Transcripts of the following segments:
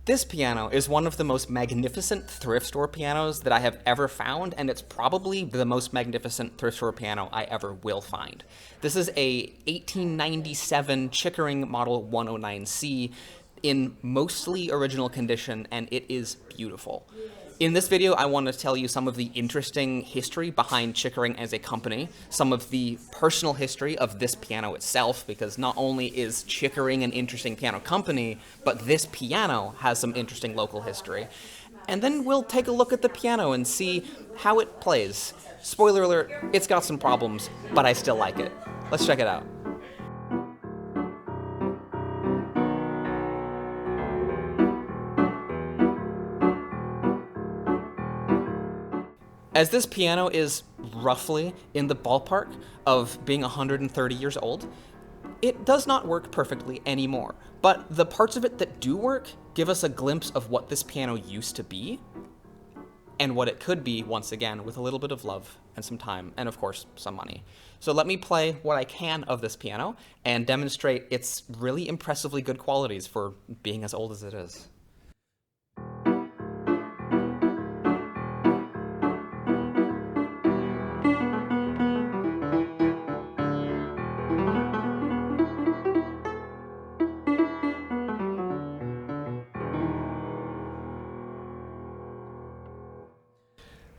This piano is one of the most magnificent thrift store pianos that I have ever found, and it's probably the most magnificent thrift store piano I ever will find. This is a 1897 Chickering Model 109C in mostly original condition, and it is beautiful. In this video, I want to tell you some of the interesting history behind Chickering as a company, some of the personal history of this piano itself, because not only is Chickering an interesting piano company, but this piano has some interesting local history. And then we'll take a look at the piano and see how it plays. Spoiler alert, it's got some problems, but I still like it. Let's check it out. As this piano is roughly in the ballpark of being 130 years old, it does not work perfectly anymore. But the parts of it that do work give us a glimpse of what this piano used to be and what it could be once again with a little bit of love and some time and, of course, some money. So let me play what I can of this piano and demonstrate its really impressively good qualities for being as old as it is.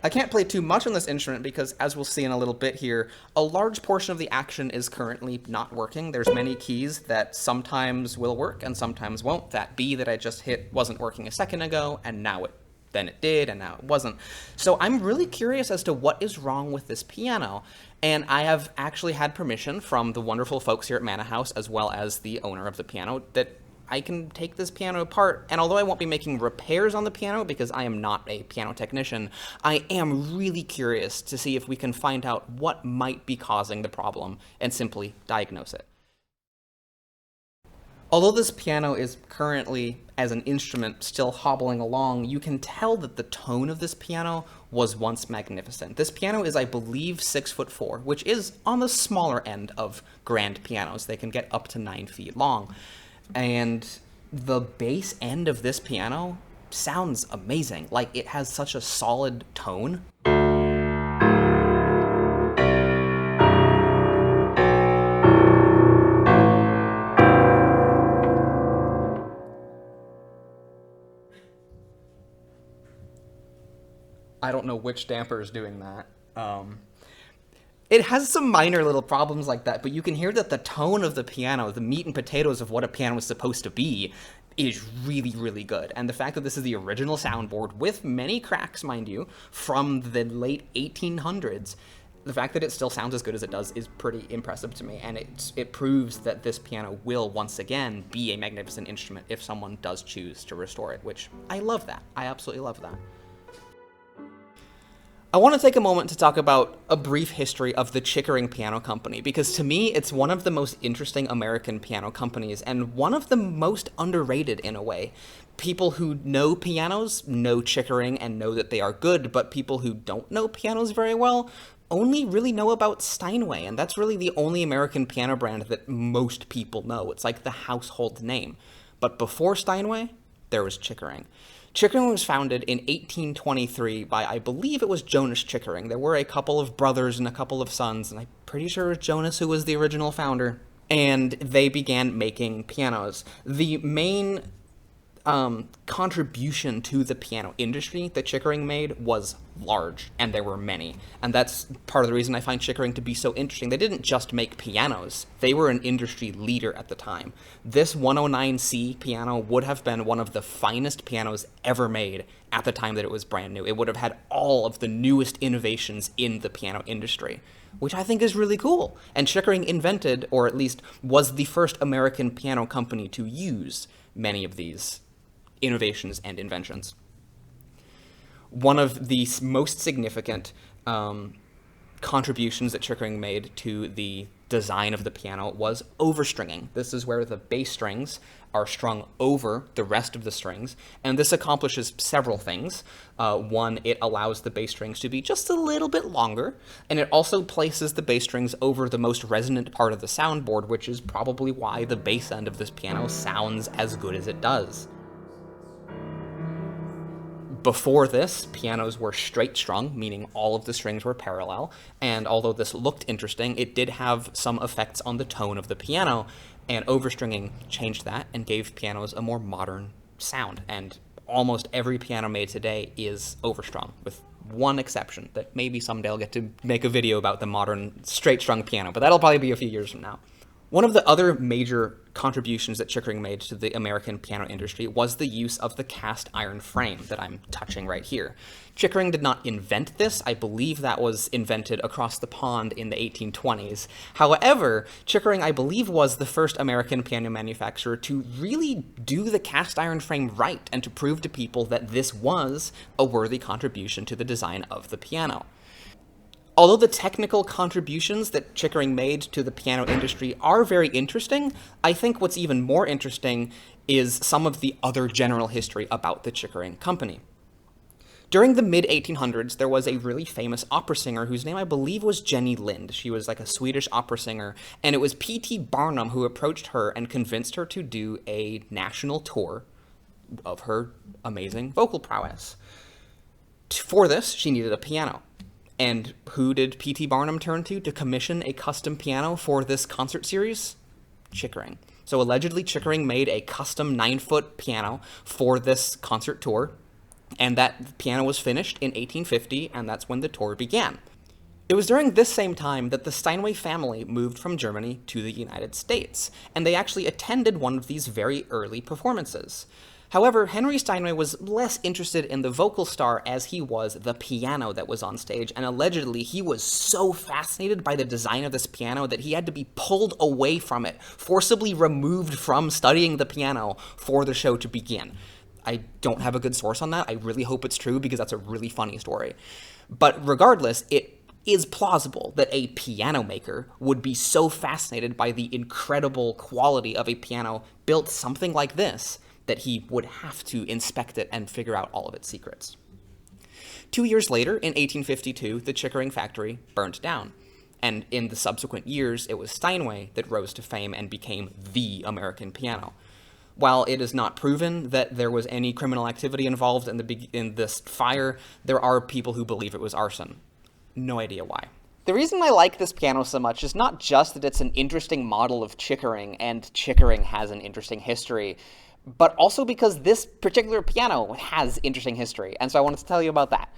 I can't play too much on this instrument because, as we'll see in a little bit here, a large portion of the action is currently not working. There's many keys that sometimes will work and sometimes won't. That B that I just hit wasn't working a second ago, and now then it did, and now it wasn't. So I'm really curious as to what is wrong with this piano, and I have actually had permission from the wonderful folks here at Manna House, as well as the owner of the piano, that I can take this piano apart, and although I won't be making repairs on the piano because I am not a piano technician, I am really curious to see if we can find out what might be causing the problem and simply diagnose it. Although this piano is currently, as an instrument, still hobbling along, you can tell that the tone of this piano was once magnificent. This piano is, I believe, 6'4", which is on the smaller end of grand pianos. They can get up to 9 feet long. And the bass end of this piano sounds amazing. Like, it has such a solid tone. I don't know which damper is doing that. It has some minor little problems like that, but you can hear that the tone of the piano, the meat and potatoes of what a piano is supposed to be, is really, really good. And the fact that this is the original soundboard, with many cracks, mind you, from the late 1800s, the fact that it still sounds as good as it does is pretty impressive to me, and it proves that this piano will, once again, be a magnificent instrument if someone does choose to restore it, which I love that. I absolutely love that. I want to take a moment to talk about a brief history of the Chickering Piano Company, because to me, it's one of the most interesting American piano companies, and one of the most underrated in a way. People who know pianos know Chickering and know that they are good, but people who don't know pianos very well only really know about Steinway, and that's really the only American piano brand that most people know. It's like the household name. But before Steinway, there was Chickering. Chickering was founded in 1823 by, I believe it was Jonas Chickering. There were a couple of brothers and a couple of sons, and I'm pretty sure it was Jonas who was the original founder. And they began making pianos. The main contribution to the piano industry that Chickering made was large, and there were many. And that's part of the reason I find Chickering to be so interesting. They didn't just make pianos. They were an industry leader at the time. This 109C piano would have been one of the finest pianos ever made at the time that it was brand new. It would have had all of the newest innovations in the piano industry, which I think is really cool. And Chickering invented, or at least was the first American piano company to use many of these innovations and inventions. One of the most significant contributions that Chickering made to the design of the piano was overstringing. This is where the bass strings are strung over the rest of the strings, and this accomplishes several things. One, it allows the bass strings to be just a little bit longer, and it also places the bass strings over the most resonant part of the soundboard, which is probably why the bass end of this piano sounds as good as it does. Before this, pianos were straight strung, meaning all of the strings were parallel, and although this looked interesting, it did have some effects on the tone of the piano, and overstringing changed that and gave pianos a more modern sound. And almost every piano made today is overstrung, with one exception that maybe someday I'll get to make a video about the modern straight strung piano, but that'll probably be a few years from now. One of the other major contributions that Chickering made to the American piano industry was the use of the cast iron frame that I'm touching right here. Chickering did not invent this. I believe that was invented across the pond in the 1820s. However, Chickering, I believe, was the first American piano manufacturer to really do the cast iron frame right and to prove to people that this was a worthy contribution to the design of the piano. Although the technical contributions that Chickering made to the piano industry are very interesting, I think what's even more interesting is some of the other general history about the Chickering company. During the mid-1800s, there was a really famous opera singer whose name I believe was Jenny Lind. She was like a Swedish opera singer, and it was P.T. Barnum who approached her and convinced her to do a national tour of her amazing vocal prowess. For this, she needed a piano. And who did P.T. Barnum turn to commission a custom piano for this concert series? Chickering. So allegedly, Chickering made a custom 9-foot piano for this concert tour, and that piano was finished in 1850, and that's when the tour began. It was during this same time that the Steinway family moved from Germany to the United States, and they actually attended one of these very early performances. However, Henry Steinway was less interested in the vocal star as he was the piano that was on stage, and allegedly he was so fascinated by the design of this piano that he had to be pulled away from it, forcibly removed from studying the piano for the show to begin. I don't have a good source on that. I really hope it's true because that's a really funny story. But regardless, it is plausible that a piano maker would be so fascinated by the incredible quality of a piano built something like this that he would have to inspect it and figure out all of its secrets. 2 years later, in 1852, the Chickering factory burned down. And in the subsequent years, it was Steinway that rose to fame and became the American piano. While it is not proven that there was any criminal activity involved in this fire, there are people who believe it was arson. No idea why. The reason I like this piano so much is not just that it's an interesting model of Chickering, and Chickering has an interesting history, but also because this particular piano has interesting history, and so I wanted to tell you about that.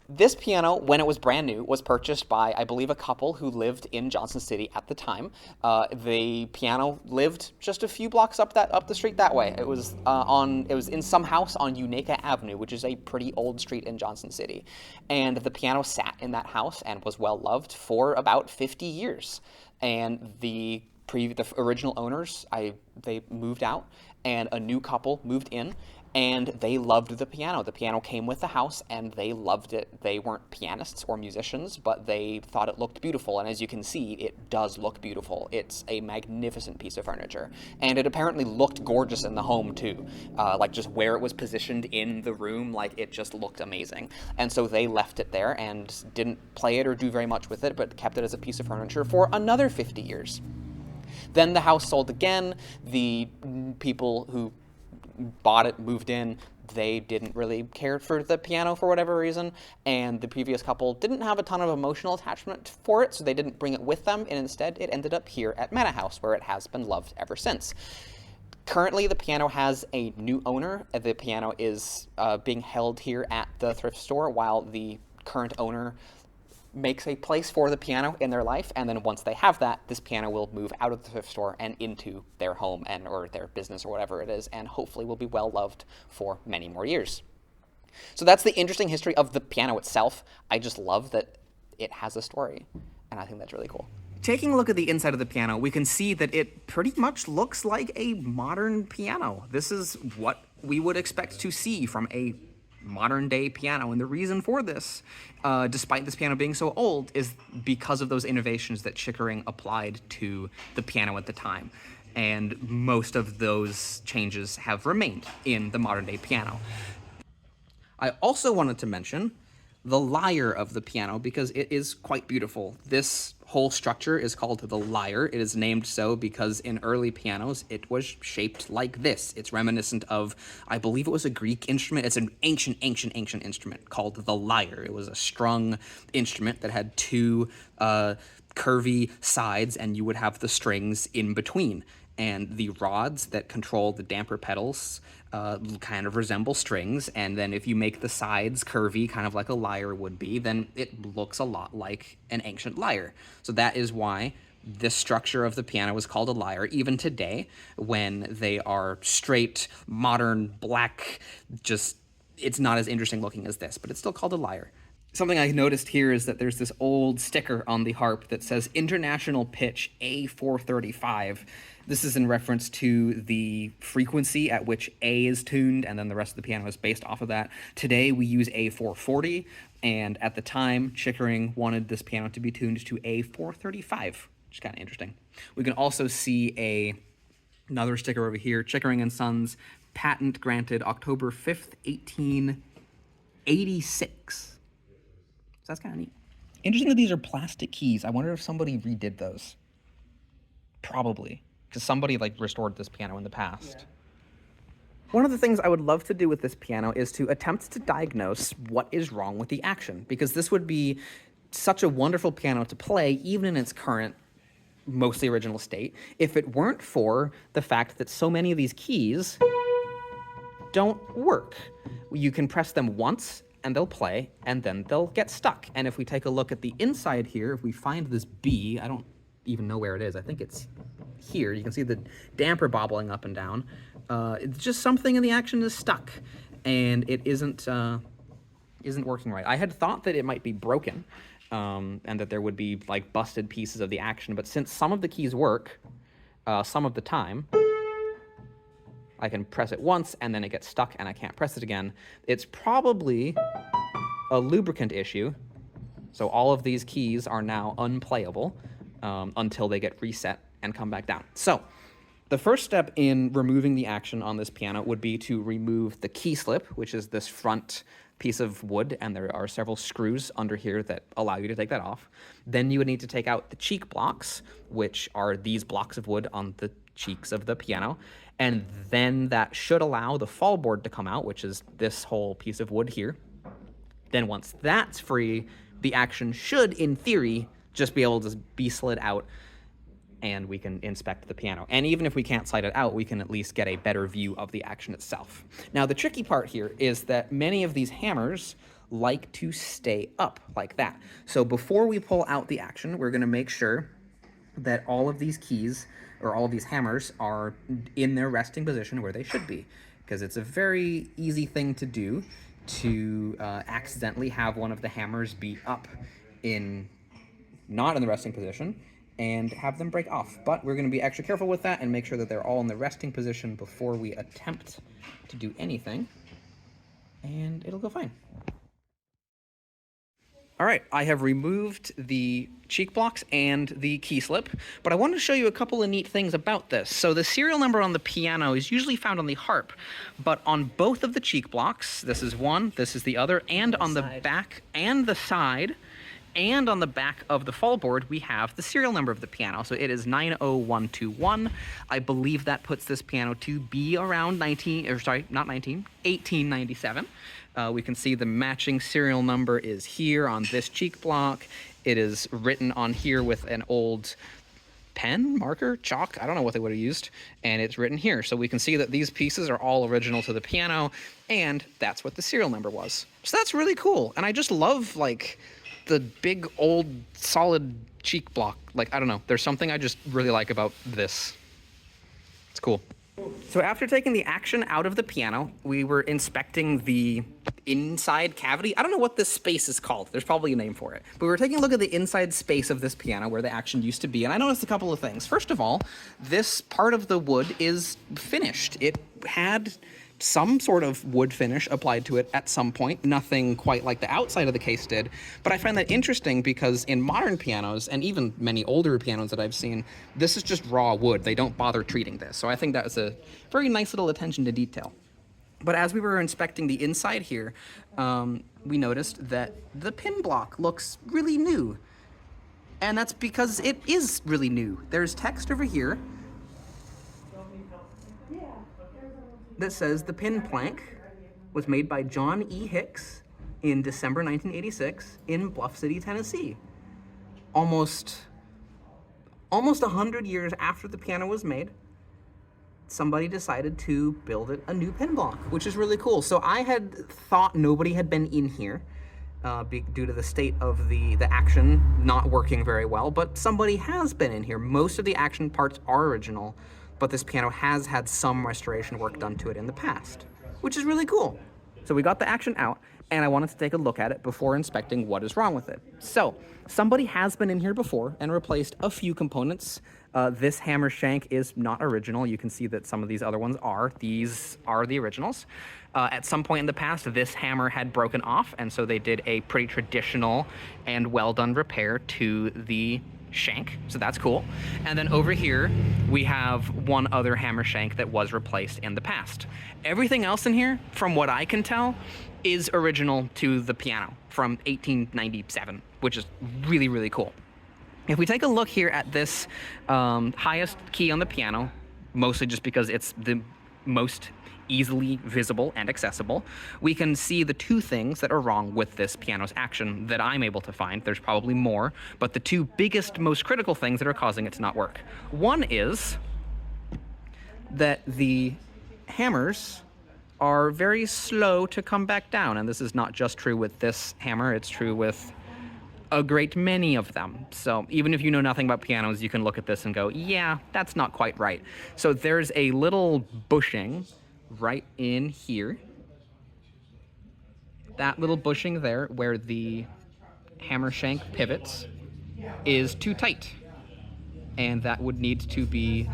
This piano, when it was brand new, was purchased by, I believe, a couple who lived in Johnson City at the time. The piano lived just a few blocks up the street that way. It was in some house on Unaka Avenue, which is a pretty old street in Johnson City. And the piano sat in that house and was well loved for about 50 years. And the original owners, they moved out, and a new couple moved in, and they loved the piano. The piano came with the house, and they loved it. They weren't pianists or musicians, but they thought it looked beautiful, and as you can see, it does look beautiful. It's a magnificent piece of furniture, and it apparently looked gorgeous in the home, too. Like, just where it was positioned in the room, like, it just looked amazing. And so they left it there and didn't play it or do very much with it, but kept it as a piece of furniture for another 50 years. Then the house sold again. The people who bought it, moved in, they didn't really care for the piano for whatever reason, and the previous couple didn't have a ton of emotional attachment for it, so they didn't bring it with them, and instead it ended up here at Manna House, where it has been loved ever since. Currently, the piano has a new owner. The piano is being held here at the thrift store while the current owner makes a place for the piano in their life, and then once they have that, this piano will move out of the thrift store and into their home or their business or whatever it is, and hopefully will be well loved for many more years. So that's the interesting history of the piano itself. I just love that it has a story, and I think that's really cool. Taking a look at the inside of the piano, we can see that it pretty much looks like a modern piano. This is what we would expect to see from a modern-day piano, and the reason for this, despite this piano being so old, is because of those innovations that Chickering applied to the piano at the time, and most of those changes have remained in the modern-day piano. I also wanted to mention the lyre of the piano because it is quite beautiful. This whole structure is called the lyre. It is named so because in early pianos it was shaped like this. It's reminiscent of, I believe it was a Greek instrument. It's an ancient instrument called the lyre. It was a strung instrument that had two curvy sides, and you would have the strings in between. And the rods that control the damper pedals kind of resemble strings, and then if you make the sides curvy, kind of like a lyre would be, then it looks a lot like an ancient lyre. So that is why this structure of the piano is called a lyre. Even today, when they are straight, modern, black, just, it's not as interesting looking as this, but it's still called a lyre. Something I noticed here is that there's this old sticker on the harp that says International Pitch A435. This is in reference to the frequency at which A is tuned, and then the rest of the piano is based off of that. Today we use A440, and at the time, Chickering wanted this piano to be tuned to A435, which is kind of interesting. We can also see another sticker over here, Chickering & Sons, patent granted October 5th, 1886. So that's kind of neat. Interesting that these are plastic keys. I wonder if somebody redid those. Probably, because somebody like restored this piano in the past. Yeah. One of the things I would love to do with this piano is to attempt to diagnose what is wrong with the action, because this would be such a wonderful piano to play, even in its current, mostly original state, if it weren't for the fact that so many of these keys don't work. You can press them once, and they'll play, and then they'll get stuck. And if we take a look at the inside here, if we find this B, I don't even know where it is. I think it's here. You can see the damper bobbling up and down. It's just something in the action is stuck, and it isn't working right. I had thought that it might be broken, and that there would be like busted pieces of the action, but since some of the keys work, some of the time, I can press it once and then it gets stuck and I can't press it again. It's probably a lubricant issue. So all of these keys are now unplayable until they get reset and come back down. So the first step in removing the action on this piano would be to remove the key slip, which is this front piece of wood, and there are several screws under here that allow you to take that off. Then you would need to take out the cheek blocks, which are these blocks of wood on the cheeks of the piano, and then that should allow the fall board to come out, which is this whole piece of wood here. Then once that's free, the action should, in theory, just be able to be slid out, and we can inspect the piano. And even if we can't slide it out, we can at least get a better view of the action itself. Now, the tricky part here is that many of these hammers like to stay up like that. So before we pull out the action, we're gonna make sure that all of these keys, or all of these hammers, are in their resting position where they should be, because it's a very easy thing to do to accidentally have one of the hammers be up not in the resting position, and have them break off. But we're going to be extra careful with that and make sure that they're all in the resting position before we attempt to do anything, and it'll go fine. All right, I have removed the cheek blocks and the key slip, but I wanted to show you a couple of neat things about this. So the serial number on the piano is usually found on the harp, but on both of the cheek blocks, this is one, this is the other, and on the back and the side, and on the back of the fall board, we have the serial number of the piano. So it is 90121. I believe that puts this piano to be around 1897. We can see the matching serial number is here on this cheek block. It is written on here with an old pen, marker, chalk, I don't know what they would have used, and it's written here. So we can see that these pieces are all original to the piano, and that's what the serial number was. So that's really cool, and I just love, like, the big, old, solid cheek block. Like, I don't know, there's something I just really like about this. It's cool. So after taking the action out of the piano, we were inspecting the inside cavity. I don't know what this space is called. There's probably a name for it. But we were taking a look at the inside space of this piano where the action used to be, and I noticed a couple of things. First of all, this part of the wood is finished. It had some sort of wood finish applied to it at some point, nothing quite like the outside of the case did. But I find that interesting because in modern pianos, and even many older pianos that I've seen, this is just raw wood. They don't bother treating this. So I think that was a very nice little attention to detail. But as we were inspecting the inside here, we noticed that the pin block looks really new. And that's because it is really new. There's text over here that says the pin plank was made by John E. Hicks in December 1986 in Bluff City, Tennessee. Almost 100 years after the piano was made, somebody decided to build it a new pin block, which is really cool. So I had thought nobody had been in here due to the state of the action not working very well, but somebody has been in here. Most of the action parts are original, but this piano has had some restoration work done to it in the past, which is really cool. So we got the action out, and I wanted to take a look at it before inspecting what is wrong with it. So somebody has been in here before and replaced a few components. This hammer shank is not original. You can see that some of these other ones are. These are the originals. At some point in the past, this hammer had broken off, and so they did a pretty traditional and well-done repair to the shank, so that's cool. And then over here, we have one other hammer shank that was replaced in the past. Everything else in here, from what I can tell, is original to the piano from 1897, which is really, really cool. If we take a look here at this highest key on the piano, mostly just because it's the most easily visible and accessible, we can see the two things that are wrong with this piano's action that I'm able to find. There's probably more, but the two biggest, most critical things that are causing it to not work. One is that the hammers are very slow to come back down, and this is not just true with this hammer, it's true with a great many of them. So even if you know nothing about pianos, you can look at this and go, yeah, that's not quite right. So there's a little bushing right in here. That little bushing there where the hammer shank pivots is too tight, and that would need to be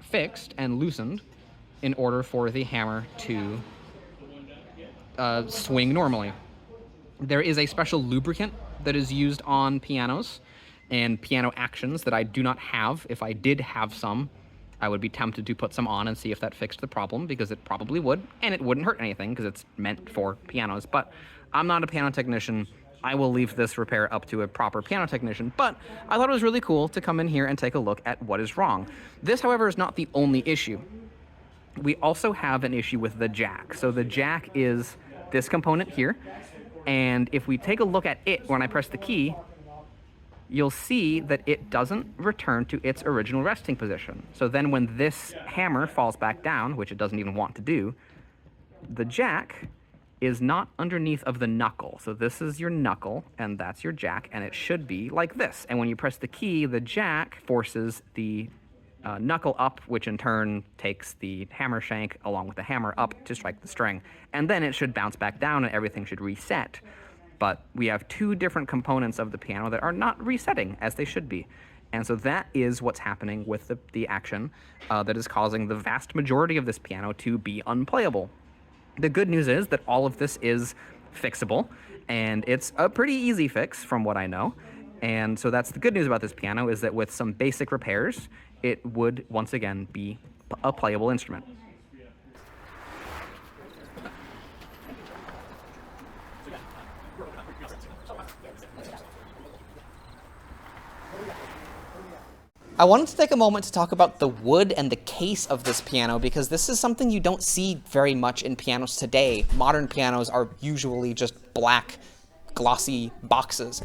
fixed and loosened in order for the hammer to swing normally. There is a special lubricant that is used on pianos and piano actions that I do not have. If I did have some, I would be tempted to put some on and see if that fixed the problem, because it probably would, and it wouldn't hurt anything because it's meant for pianos. But I'm not a piano technician. I will leave this repair up to a proper piano technician, but I thought it was really cool to come in here and take a look at what is wrong. This, however, is not the only issue. We also have an issue with the jack. So the jack is this component here, and if we take a look at it when I press the key, you'll see that it doesn't return to its original resting position. So then when this hammer falls back down, which it doesn't even want to do, the jack is not underneath of the knuckle. So this is your knuckle, and that's your jack, and it should be like this. And when you press the key, the jack forces the knuckle up, which in turn takes the hammer shank along with the hammer up to strike the string. And then it should bounce back down and everything should reset. But we have two different components of the piano that are not resetting as they should be. And so that is what's happening with the action that is causing the vast majority of this piano to be unplayable. The good news is that all of this is fixable, and it's a pretty easy fix from what I know. And so that's the good news about this piano, is that with some basic repairs, it would once again be a playable instrument. I wanted to take a moment to talk about the wood and the case of this piano, because this is something you don't see very much in pianos today. Modern pianos are usually just black, glossy boxes.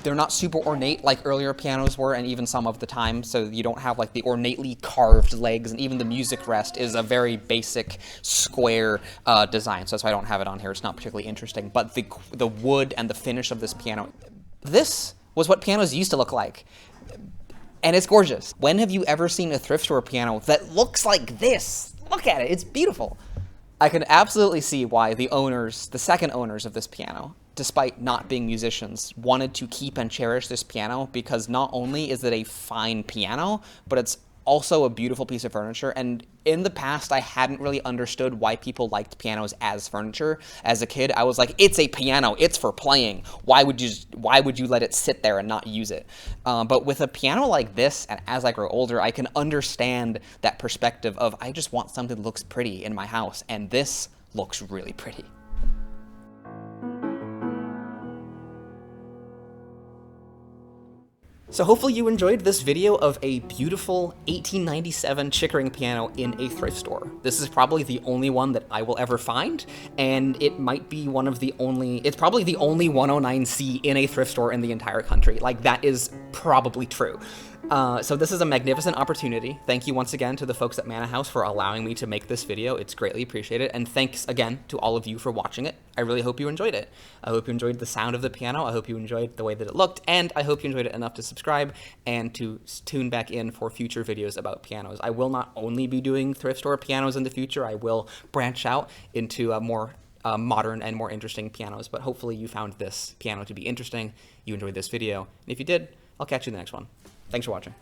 They're not super ornate like earlier pianos were, and even some of the time, so you don't have like the ornately carved legs, and even the music rest is a very basic square design, so that's why I don't have it on here. It's not particularly interesting, but the wood and the finish of this piano, this was what pianos used to look like. And it's gorgeous. When have you ever seen a thrift store piano that looks like this? Look at it, it's beautiful. I can absolutely see why the owners, the second owners of this piano, despite not being musicians, wanted to keep and cherish this piano, because not only is it a fine piano, but it's also a beautiful piece of furniture. And in the past, I hadn't really understood why people liked pianos as furniture. As a kid, I was like, it's a piano, it's for playing. Why would you let it sit there and not use it? But with a piano like this, and as I grow older, I can understand that perspective of, I just want something that looks pretty in my house, and this looks really pretty. So hopefully you enjoyed this video of a beautiful 1897 Chickering piano in a thrift store. This is probably the only one that I will ever find, and it might be one of the only, it's probably the only 109C in a thrift store in the entire country. Like, that is probably true. So this is a magnificent opportunity. Thank you once again to the folks at Manna House for allowing me to make this video. It's greatly appreciated. And thanks again to all of you for watching it. I really hope you enjoyed it. I hope you enjoyed the sound of the piano. I hope you enjoyed the way that it looked. And I hope you enjoyed it enough to subscribe and to tune back in for future videos about pianos. I will not only be doing thrift store pianos in the future. I will branch out into more modern and more interesting pianos. But hopefully you found this piano to be interesting. You enjoyed this video. And if you did, I'll catch you in the next one. Thanks for watching.